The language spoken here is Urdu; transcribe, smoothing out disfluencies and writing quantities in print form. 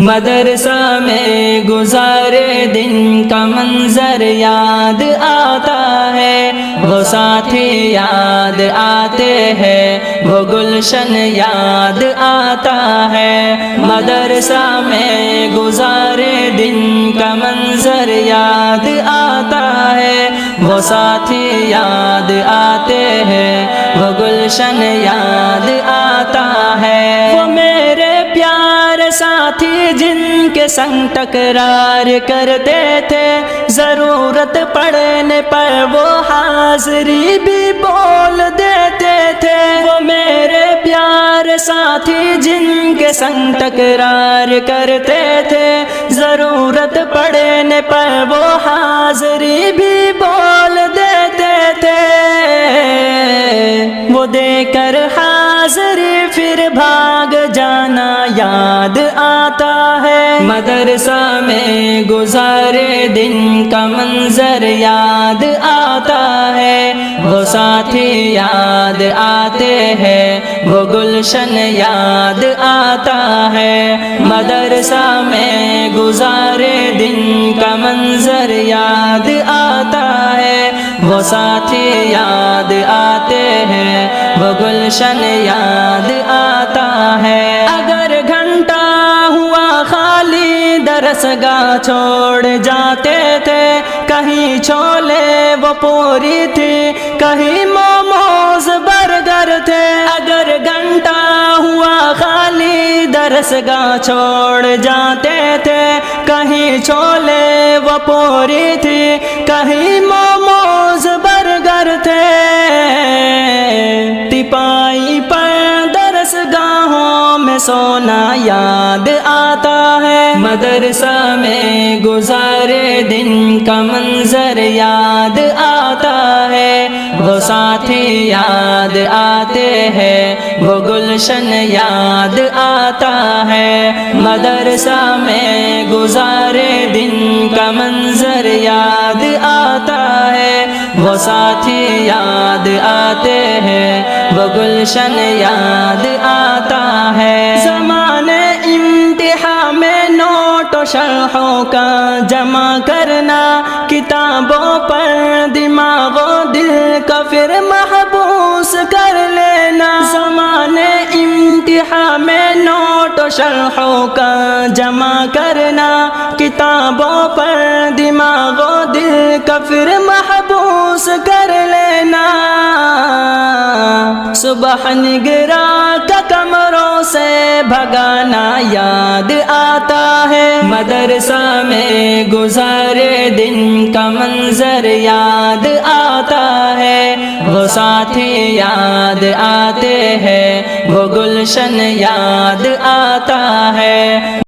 مدرسہ میں گزارے دن کا منظر یاد آتا ہے، وہ ساتھی یاد آتے ہیں، وہ گلشن یاد آتا ہے۔ مدرسہ میں گزارے دن کا منظر یاد آتا ہے، وہ ساتھی یاد آتے ہیں، وہ گلشن یاد آتا ہے۔ وہ میرے پیارے ساتھی جن کے سنگ تکرار کرتے تھے، ضرورت پڑنے پر وہ حاضری بھی بول دیتے تھے۔ وہ میرے پیارے ساتھی جن کے سنگ تکرار کرتے تھے، ضرورت پڑنے پر وہ حاضری بھی بول دیتے تھے۔ وہ دے کر حاضری پھر بھاگ جانا یاد آتا ہے۔ مدرسہ میں گزارے دن کا منظر یاد آتا ہے، وہ ساتھی یاد آتے ہیں، وہ گلشن یاد آتا ہے۔ مدرسہ میں گزارے دن کا منظر یاد آتا ہے، وہ ساتھی یاد آتے ہیں، وہ گلشن یاد آتا ہے۔ اگر گھنٹہ ہوا خالی درس گاہ چھوڑ جاتے تھے، کہیں چھولے وہ پوری تھی، کہیں موموز برگر تھے۔ اگر گھنٹہ ہوا خالی درس گاہ چھوڑ جاتے تھے، کہیں چھولے وہ پوری تھی، کہیں موموز برگر تھے۔ تپائی پر درس گاہوں میں سونا یاد آتا ہے۔ مدرسہ میں گزارے دن کا منظر یاد آتا ہے، وہ ساتھی یاد آتے ہیں، وہ گلشن یاد آتا ہے۔ مدرسہ میں گزارے دن کا منظر یاد آتا ہے، وہ ساتھی یاد آتے ہیں، وہ گلشن یاد آتا ہے۔ زمانے امتحان میں نوٹ و شرحوں کا جمع کرنا، کتابوں پر دماغ و دل کا پھر محبوس کر لینا۔ زمانے امتحان میں نوٹ و شرحوں کا جمع کرنا، کتابوں پر دماغ و دل کا پھر محبوس کر لینا۔ صبح نگراں کا کمروں سے بھگانا یاد آتا ہے۔ مدرسہ میں گزارے دن کا منظر یاد آتا ہے، وہ ساتھی یاد آتے ہیں، وہ گلشن یاد آتا ہے۔